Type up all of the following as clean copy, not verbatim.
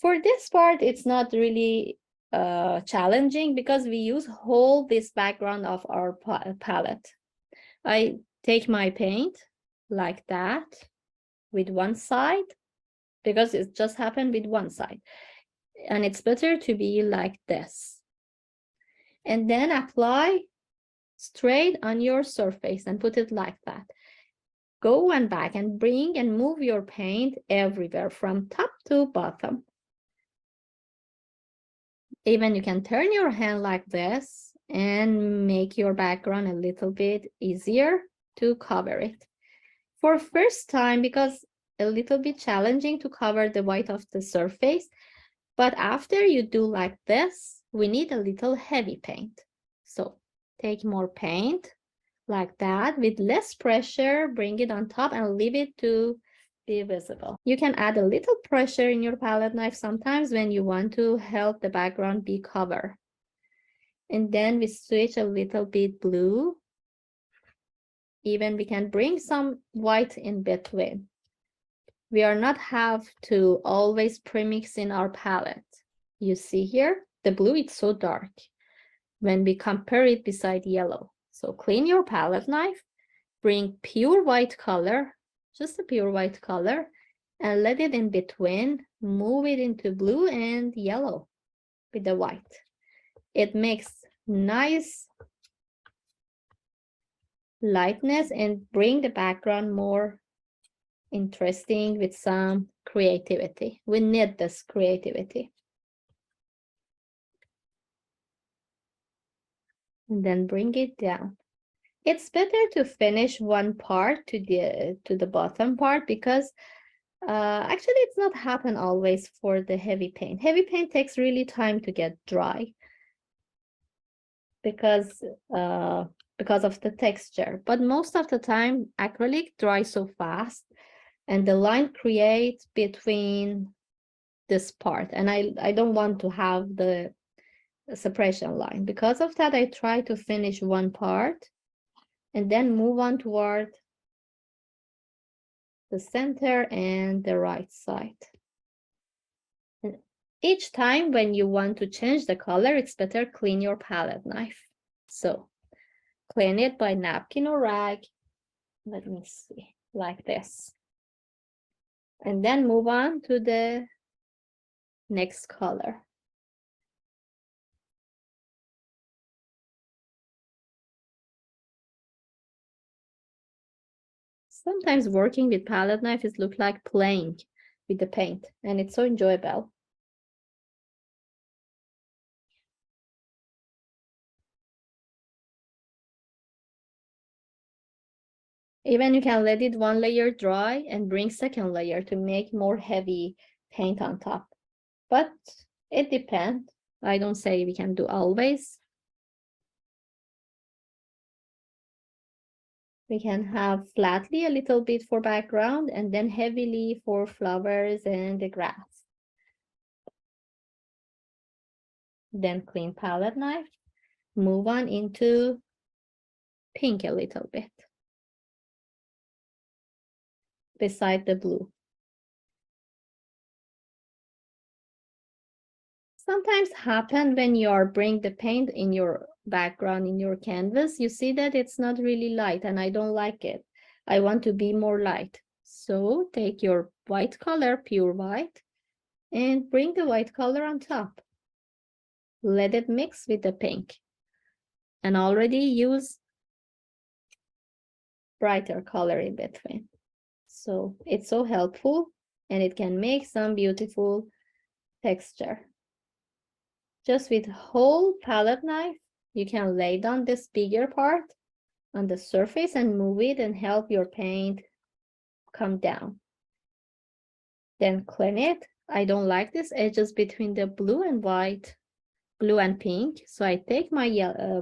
For this part, it's not really challenging because we use whole this background of our palette. I take my paint like that with one side because it just happened with one side. And it's better to be like this. And then apply straight on your surface and put it like that. Go and back and bring and move your paint everywhere from top to bottom. Even you can turn your hand like this and make your background a little bit easier to cover it. For first time, because a little bit challenging to cover the white of the surface, but after you do like this, we need a little heavy paint. So take more paint like that with less pressure, bring it on top and leave it to be visible. You can add a little pressure in your palette knife sometimes when you want to help the background be covered. And then we switch a little bit blue. Even we can bring some white in between. We are not have to always premix in our palette. You see here, the blue is so dark when we compare it beside yellow. So clean your palette knife, bring pure white color, just a pure white color, and let it in between, move it into blue and yellow with the white. It makes nice lightness and bring the background more interesting with some creativity. We need this creativity. And then bring it down. It's better to finish one part to the bottom part because actually it's not happen always for the heavy paint. Heavy paint takes really time to get dry because of the texture. But most of the time acrylic dries so fast and the line creates between this part. And I don't want to have the separation line. Because of that, I try to finish one part and then move on toward the center and the right side. And each time when you want to change the color, it's better clean your palette knife. So clean it by napkin or rag. Let me see, like this. And then move on to the next color. Sometimes working with palette knife is look like playing with the paint, and it's so enjoyable. Even you can let it one layer dry and bring second layer to make more heavy paint on top. But it depends. I don't say we can do always. We can have flatly a little bit for background and then heavily for flowers and the grass. Then clean palette knife, move on into pink a little bit beside the blue. Sometimes happen when you are bring the paint in your background in your canvas, you see that it's not really light and I don't like it. I want to be more light. So take your white color, pure white, and bring the white color on top. Let it mix with the pink. And already use brighter color in between. So it's so helpful and it can make some beautiful texture. Just with whole palette knife, you can lay down this bigger part on the surface and move it and help your paint come down. Then clean it. I don't like these edges between the blue and white, blue and pink. So I take my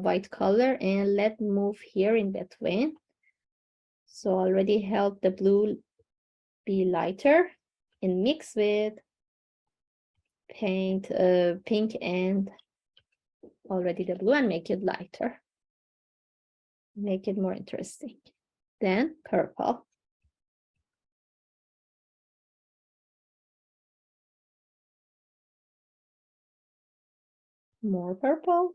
white color and let move here in between. So already help the blue be lighter and mix with paint pink and already the blue and make it lighter, make it more interesting. Then purple. More purple.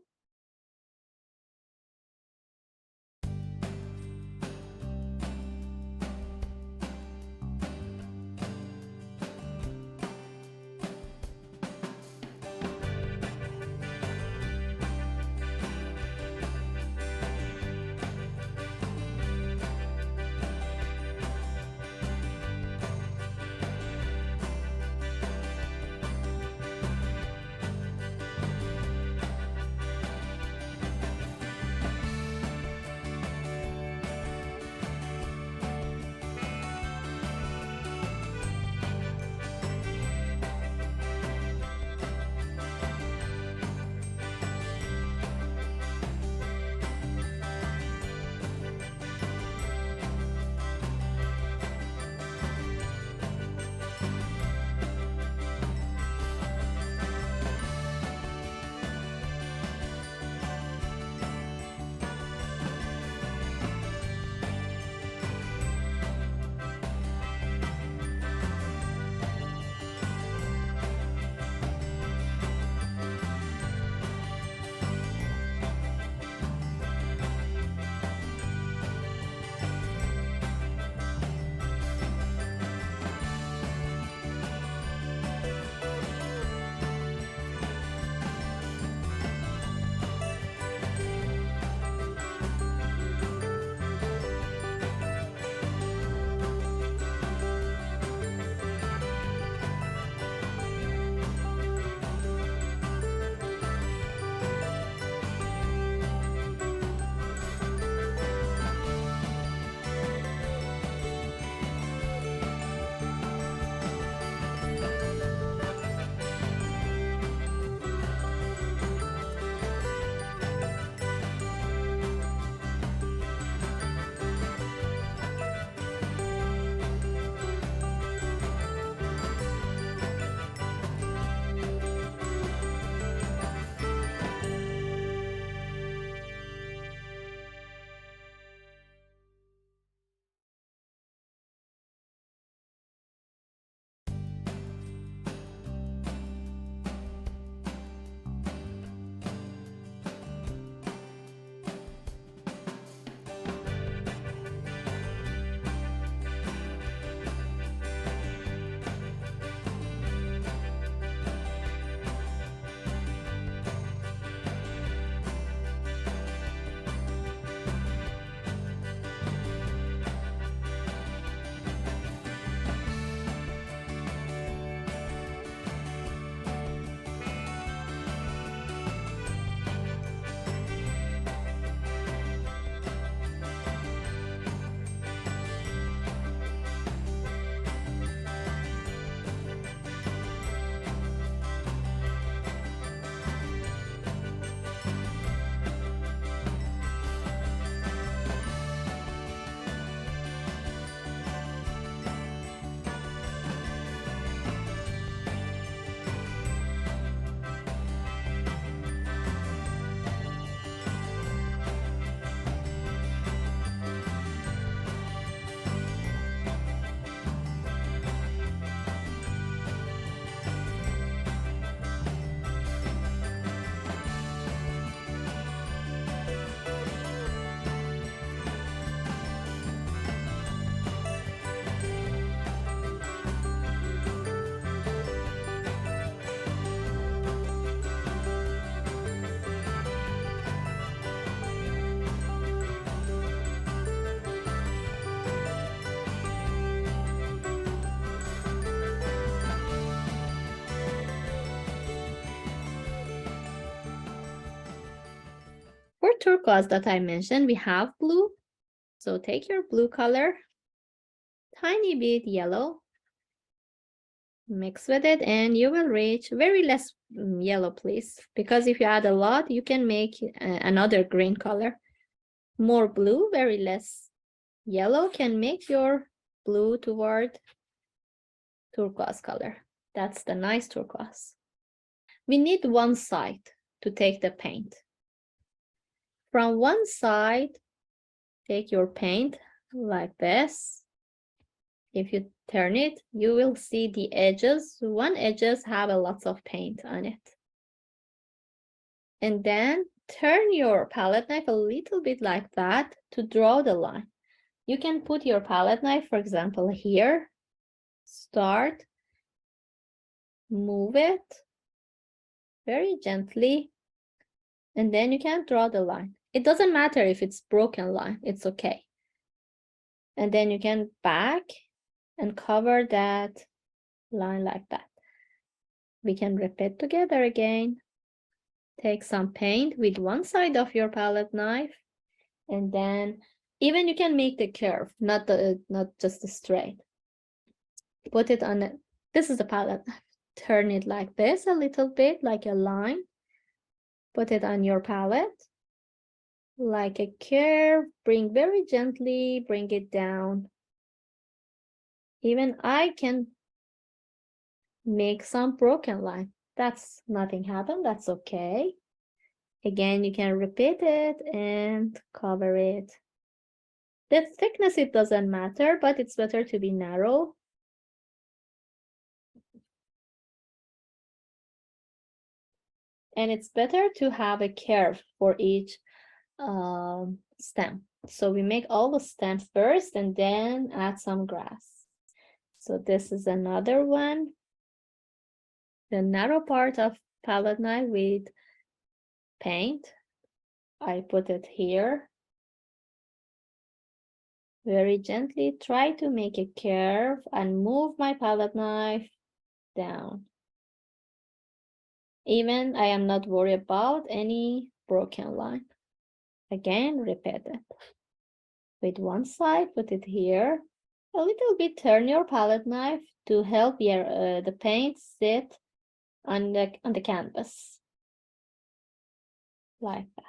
For turquoise that I mentioned, we have blue. So take your blue color, tiny bit yellow, mix with it, and you will reach very less yellow, please, because if you add a lot, you can make another green color. More blue, very less yellow can make your blue toward turquoise color. That's the nice turquoise. We need one side to take the paint. From one side, take your paint like this. If you turn it, you will see the edges. One edges have a lot of paint on it. And then turn your palette knife a little bit like that to draw the line. You can put your palette knife, for example, here, start, move it very gently, and then you can draw the line. It doesn't matter if it's broken line, it's okay. And then you can back and cover that line like that. We can repeat together again. Take some paint with one side of your palette knife, and then even you can make the curve, not just the straight. Put it on it. This is the palette knife. Turn it like this a little bit, like a line. Put it on your palette, like a curve. Bring very gently, bring it down. Even I can make some broken line. That's nothing happened, that's okay. Again, you can repeat it and cover it. The thickness, it doesn't matter, but it's better to be narrow. And it's better to have a curve for each stem. So we make all the stems first and then add some grass. So this is another one. The narrow part of palette knife with paint. I put it here. Very gently try to make a curve and move my palette knife down. Even I am not worried about any broken line. Again, repeat it. With one side, put it here. A little bit turn your palette knife to help the paint sit on the canvas. Like that.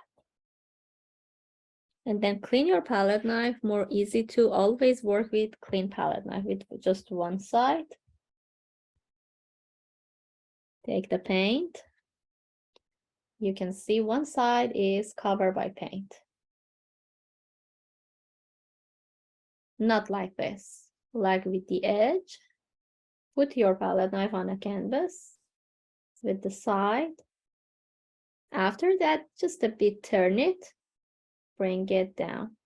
And then clean your palette knife. More easy to always work with clean palette knife with just one side. Take the paint. You can see one side is covered by paint. Not like this, like with the edge. Put your palette knife on a canvas with the side. After that, just a bit turn it, bring it down.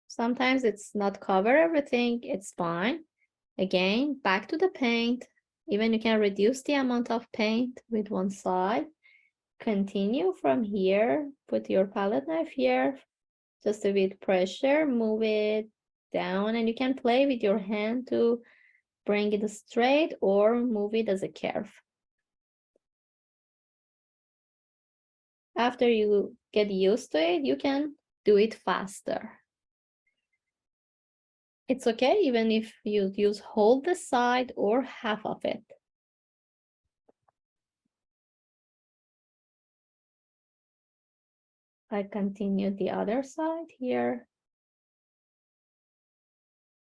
Sometimes it's not cover everything, it's fine. Again, back to the paint. Even you can reduce the amount of paint with one side. Continue from here, put your palette knife here, just a bit pressure, move it down, and you can play with your hand to bring it straight or move it as a curve. After you get used to it, you can do it faster. It's okay even if you use whole the side or half of it. I continue the other side here.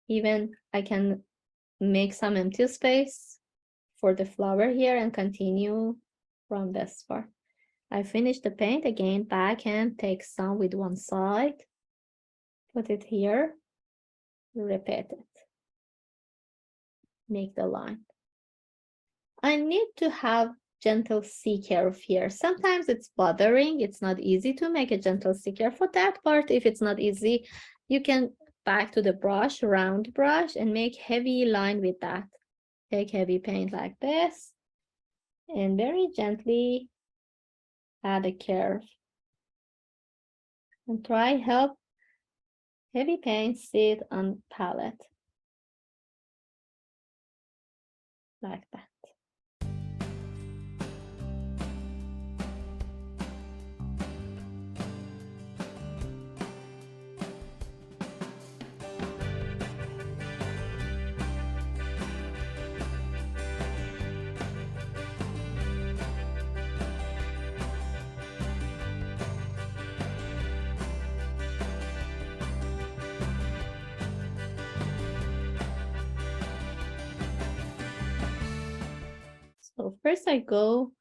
Even I can make some empty space for the flower here and continue from this part. I finish the paint again, back and take some with one side. Put it here. Repeat it. Make the line. I need to have gentle C curve here. Sometimes it's bothering. It's not easy to make a gentle C curve. For that part, if it's not easy, you can back to the brush, round brush, and make heavy line with that. Take heavy paint like this and very gently add a curve. And try help heavy paint sit on palette. Like that. So first I go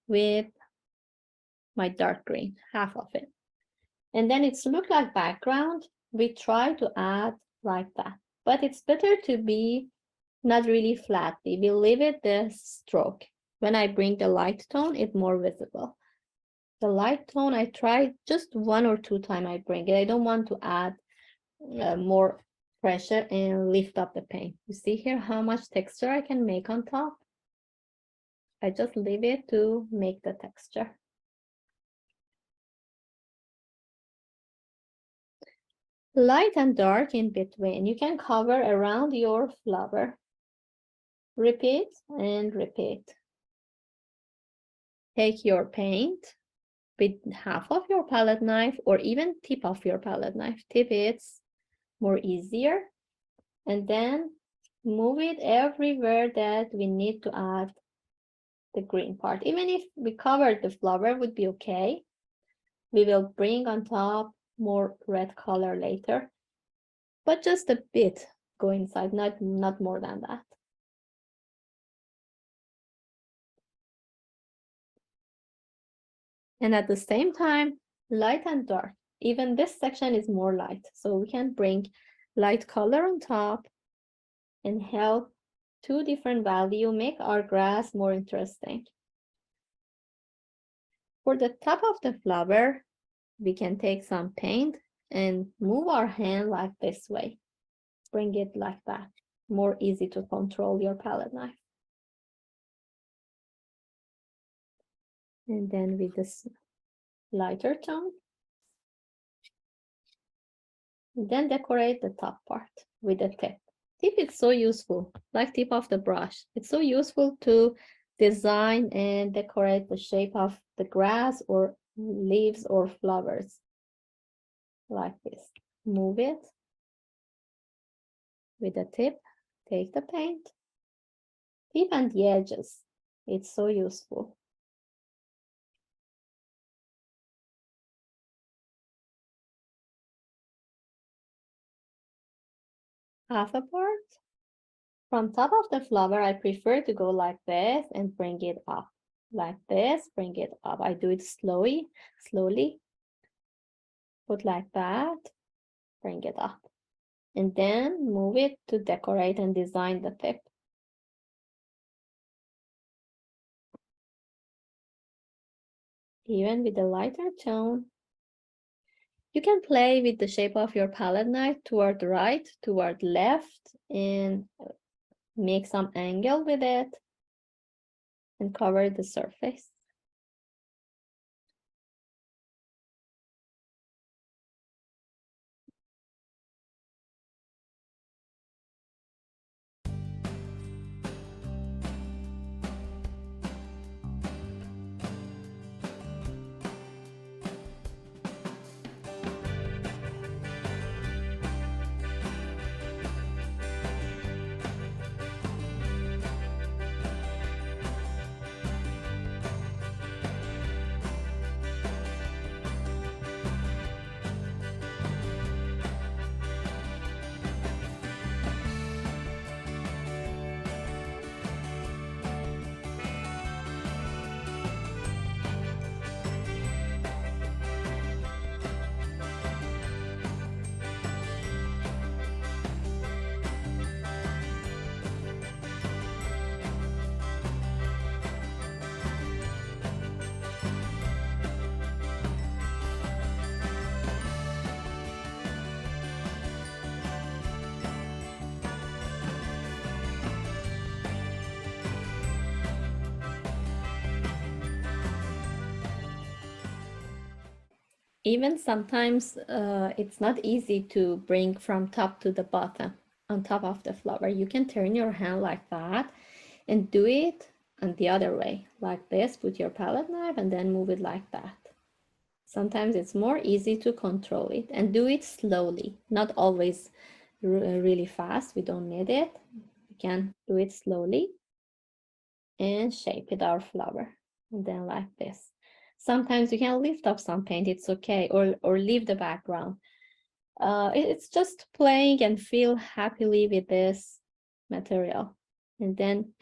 with my dark green, half of it. And then it's look like background. We try to add like that, but it's better to be not really flat. We will leave it the stroke. When I bring the light tone, it's more visible. The light tone, I try just 1 or 2 times I bring it. I don't want to add more pressure and lift up the paint. You see here how much texture I can make on top? I just leave it to make the texture. Light and dark in between. You can cover around your flower. Repeat and repeat. Take your paint with half of your palette knife or even tip of your palette knife. Tip it's more easier. And then move it everywhere that we need to add the green part. Even if we covered the flower would be okay. We will bring on top more red color later, but just a bit go inside, not more than that. And at the same time, light and dark. Even this section is more light, so we can bring light color on top and help 2 different values make our grass more interesting. For the top of the flower, we can take some paint and move our hand like this way. Bring it like that. More easy to control your palette knife. And then with this lighter tone, then decorate the top part with the tip. Tip is so useful, like tip of the brush. It's so useful to design and decorate the shape of the grass or leaves or flowers. Like this. Move it with the tip. Take the paint. Tip and the edges. It's so useful. Half a part. From top of the flower, I prefer to go like this and bring it up. Like this, bring it up. I do it slowly. Put like that, bring it up. And then move it to decorate and design the tip. Even with the lighter tone, you can play with the shape of your palette knife toward right, toward left, and make some angle with it and cover the surface. Even sometimes it's not easy to bring from top to the bottom on top of the flower. You can turn your hand like that and do it on the other way, like this. Put your palette knife and then move it like that. Sometimes it's more easy to control it and do it slowly, not always really fast. We don't need it. We can do it slowly and shape it our flower, and then like this. Sometimes you can lift up some paint, it's okay, or leave the background. It's just playing and feel happily with this material. And then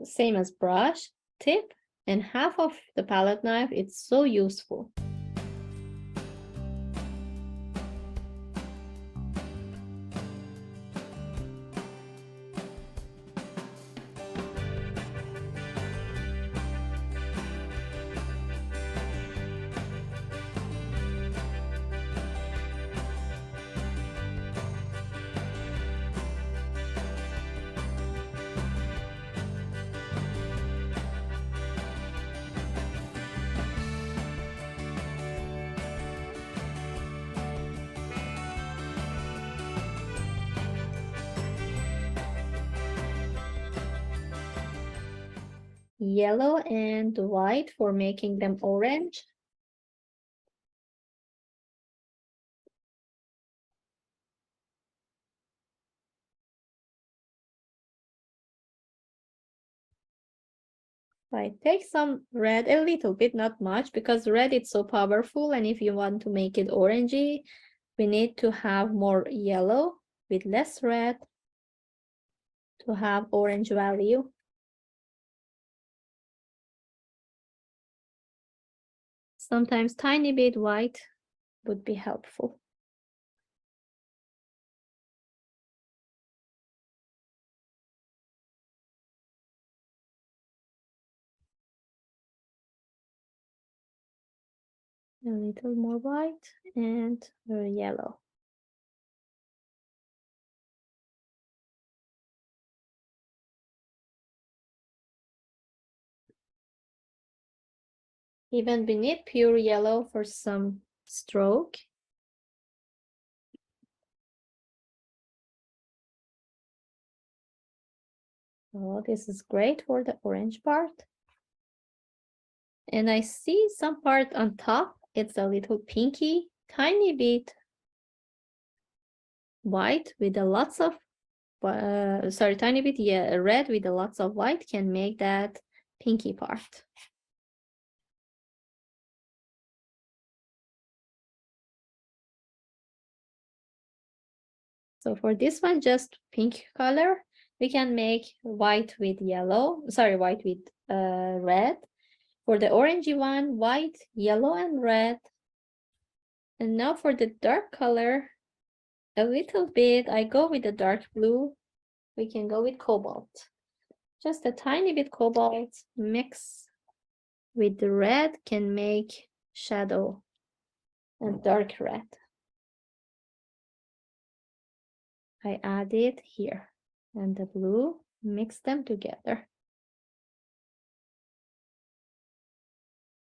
same as brush, tip, and half of the palette knife. It's so useful. yellow and white for making them orange. I take some red, a little bit, not much, because red is so powerful, and if you want to make it orangey, we need to have more yellow with less red to have orange value. Sometimes tiny bit white would be helpful. A little more white and yellow. Even beneath pure yellow for some stroke. Oh, this is great for the orange part. And I see some part on top, it's a little pinky, tiny bit white with a lots of, tiny bit, yeah, red with a lots of white can make that pinky part. So for this one, just pink color, we can make white with yellow, white with red. For the orangey one, white, yellow, and red. And now for the dark color, a little bit, I go with the dark blue. We can go with cobalt. Just a tiny bit cobalt mix with the red can make shadow and dark red. I add it here and the blue, mix them together.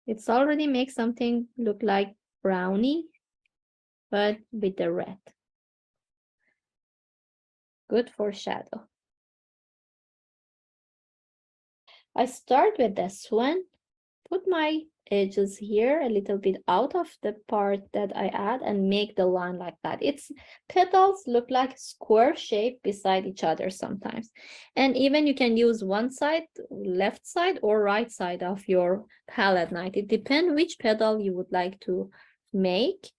It's already makes something look like brownie, but with the red. Good for shadow. I start with this one, put my edges here a little bit out of the part that I add and make the line like that. Its petals look like square shape beside each other sometimes. And even you can use one side, left side or right side of your palette knife. It depends which petal you would like to make.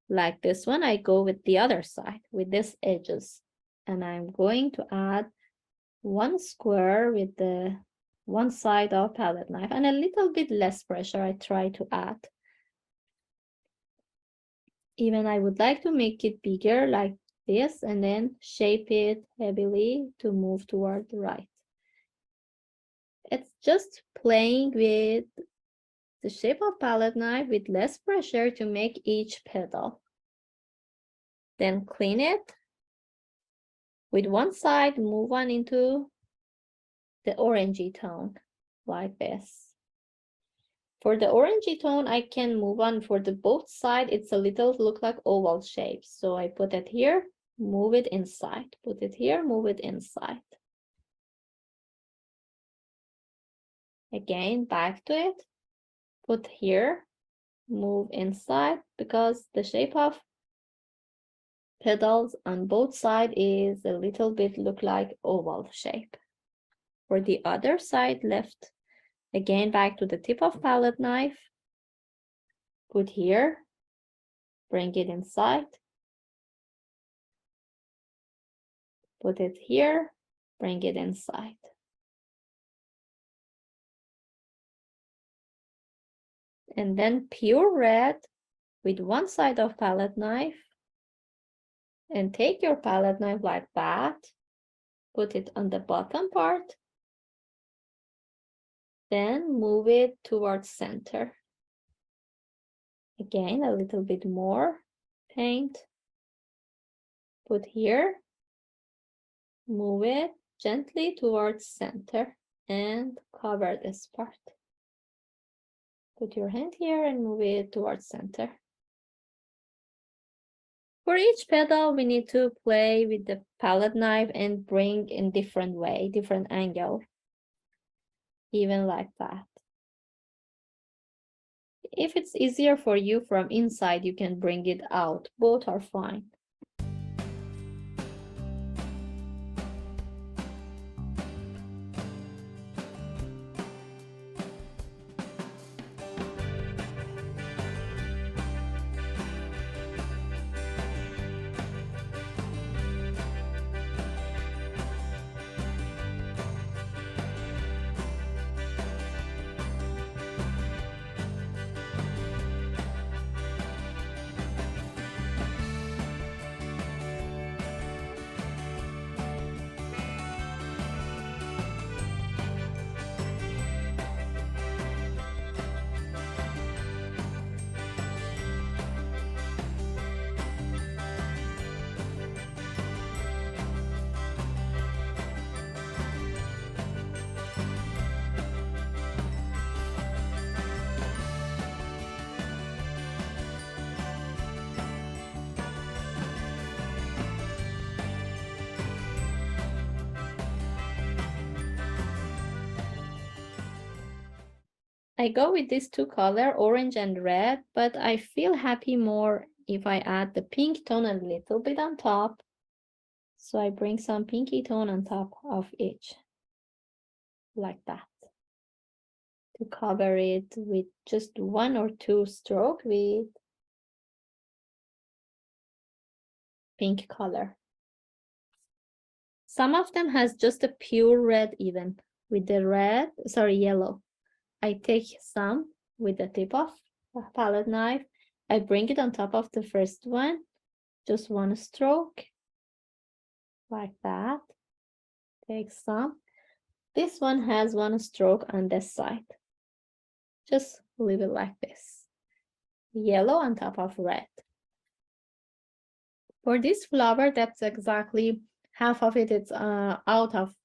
Like this one, I go with the other side with these edges. And I'm going to add one square with the one side of palette knife and a little bit less pressure I try to add. Even I would like to make it bigger like this and then shape it heavily to move toward the right. It's just playing with the shape of palette knife with less pressure to make each petal. Then clean it. With one side, move on into the orangey tone like this. For the orangey tone, I can move on for the both side. It's a little look like oval shape. So I put it here, move it inside. Put it here, move it inside. Again, back to it. Put here, move inside because the shape of petals on both sides is a little bit look like oval shape. For the other side left, again back to the tip of palette knife, put here, bring it inside, put it here, bring it inside. And then pure red with one side of palette knife, and take your palette knife like that, put it on the bottom part, then move it towards center. Again, a little bit more paint. Put here, move it gently towards center and cover this part. Put your hand here and move it towards center. For each petal, we need to play with the palette knife and bring in different way, different angle. even like that. If it's easier for you from inside, you can bring it out. Both are fine. I go with these two colors, orange and red, but I feel happy more if I add the pink tone a little bit on top. So I bring some pinky tone on top of each, like that, to cover it with just 1 or 2 strokes with pink color. Some of them has just a pure red even, with the yellow. I take some with the tip of a palette knife. I bring it on top of the first one, just 1 stroke, like that. Take some. This one has 1 stroke on this side. Just leave it like this. Yellow on top of red. For this flower, that's exactly half of it. It's out of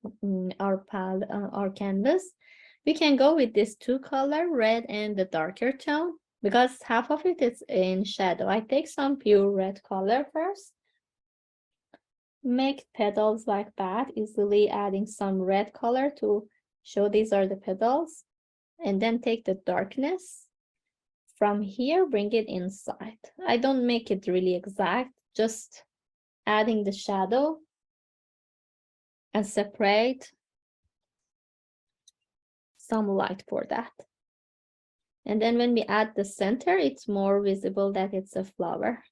our canvas. We can go with these 2 colors, red and the darker tone, because half of it is in shadow. I take some pure red color first. Make petals like that, easily adding some red color to show these are the petals. And then take the darkness. From here, bring it inside. I don't make it really exact, just adding the shadow and separate some light for that. And then when we add the center, it's more visible that it's a flower.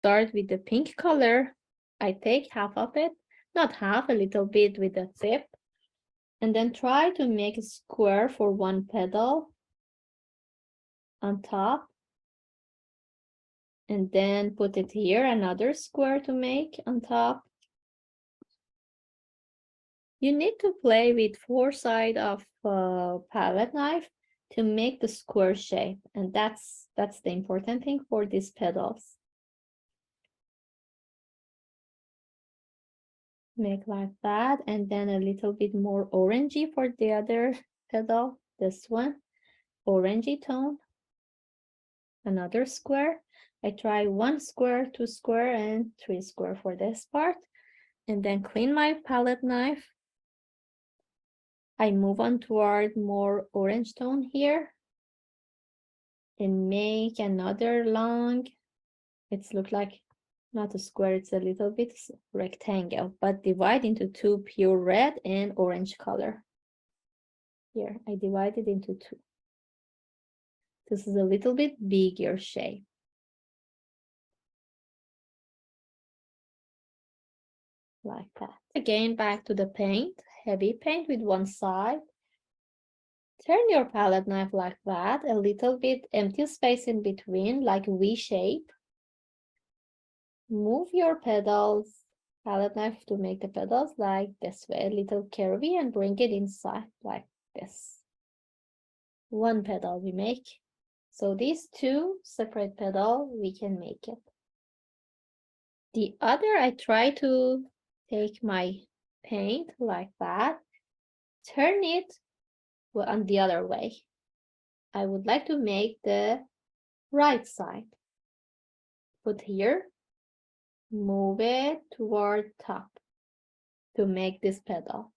Start with the pink color. I take half of it, not half, a little bit with the tip. And then try to make a square for 1 petal on top. And then put it here, another square to make on top. You need to play with 4 sides of palette knife to make the square shape, and that's the important thing for these petals. Make like that, and then a little bit more orangey for the other petal. This one, orangey tone. Another square. I try 1 square, 2 square, and 3 square for this part, and then clean my palette knife. I move on toward more orange tone here and make another long, it's look like not a square, it's a little bit rectangle, but divide into 2 pure red and orange color. Here, I divide it into 2. This is a little bit bigger shape. Like that. Again, back to the paint. Heavy paint with 1 side. Turn your palette knife like that, a little bit empty space in between, like V shape. Move your pedals, palette knife to make the pedals like this way, a little curvy, and bring it inside like this. 1 pedal we make. So these 2 separate pedals, we can make it. The other, I try to take my paint like that, turn it on the other way. I would like to make the right side. Put here, move it toward top to make this pedal.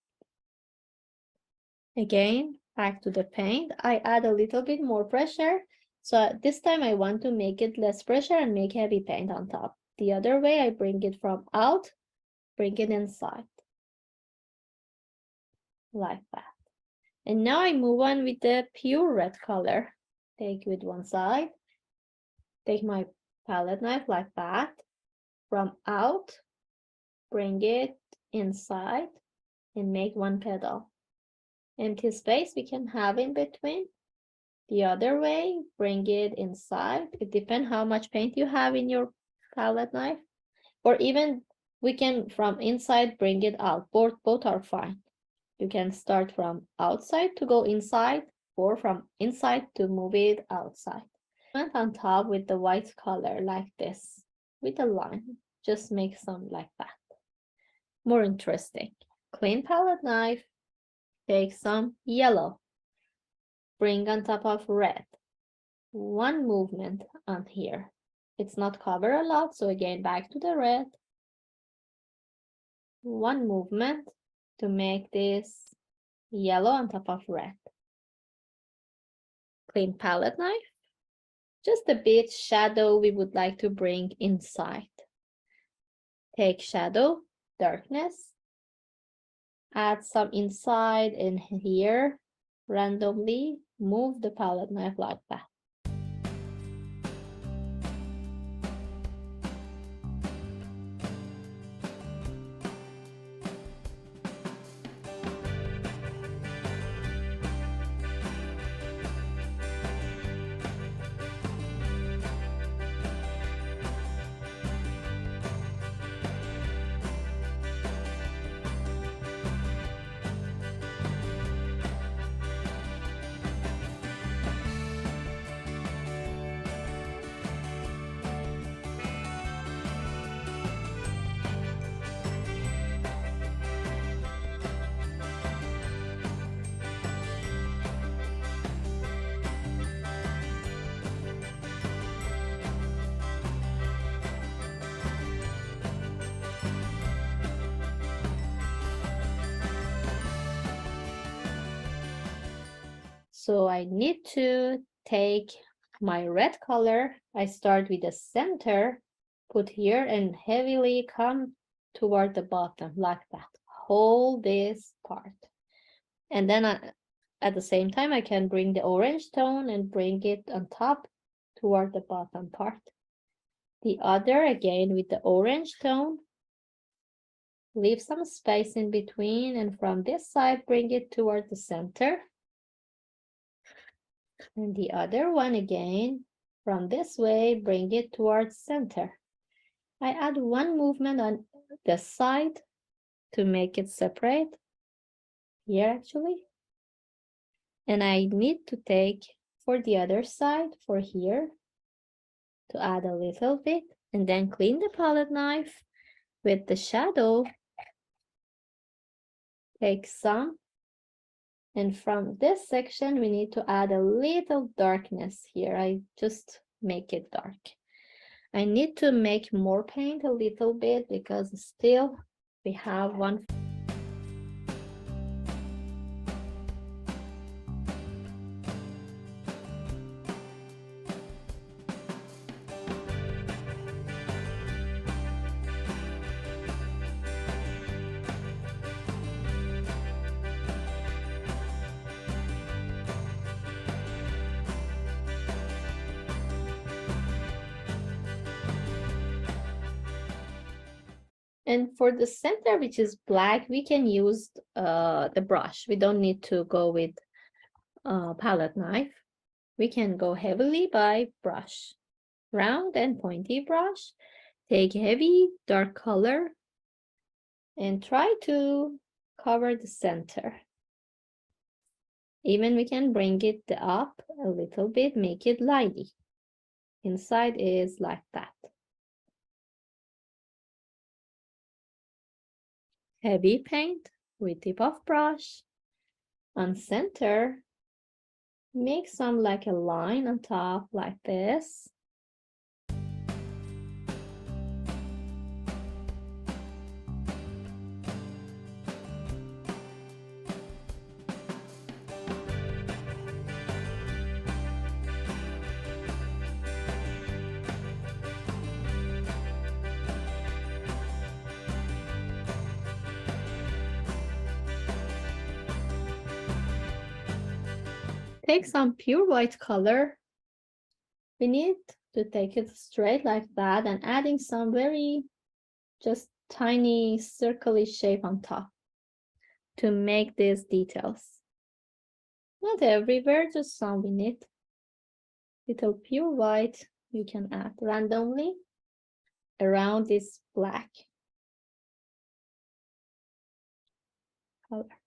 Again, back to the paint. I add a little bit more pressure. So this time I want to make it less pressure and make heavy paint on top. The other way, I bring it from out, bring it inside. Like that. And now I move on with the pure red color. Take with one side. Take my palette knife like that. From out, bring it inside and make one petal. Empty space we can have in between. The other way, bring it inside. It depends how much paint you have in your palette knife. Or even we can from inside bring it out. Both are fine. You can start from outside to go inside or from inside to move it outside. Went on top with the white color like this with a line. Just make some like that. More interesting. Clean palette knife. Take some yellow. Bring on top of red. One movement on here. It's not covered a lot, so again back to the red. One movement to make this yellow on top of red. Clean palette knife. Just a bit shadow we would like to bring inside. Take shadow, darkness. Add some inside and here. Randomly move the palette knife like that. So I need to take my red color. I start with the center, put here and heavily come toward the bottom like that. Hold this part. And then at the same time, I can bring the orange tone and bring it on top toward the bottom part. The other again with the orange tone. Leave some space in between and from this side, bring it toward the center. And the other one again, from this way, bring it towards center. I add one movement on the side to make it separate. Here actually. And I need to take for the other side, for here, to add a little bit. And then clean the palette knife with the shadow. Take some. And from this section, we need to add a little darkness here. I just make it dark. I need to make more paint a little bit because still we have one. And for the center, which is black, we can use the brush. We don't need to go with palette knife. We can go heavily by brush. Round and pointy brush. Take heavy, dark color. And try to cover the center. Even we can bring it up a little bit, make it lively. Inside is like that. Heavy paint with tip of brush. On center, make some like a line on top like this. take some pure white color. We need to take it straight like that and adding some very just tiny circly shape on top to make these details. Not everywhere, just some we need. Little pure white you can add randomly around this black color.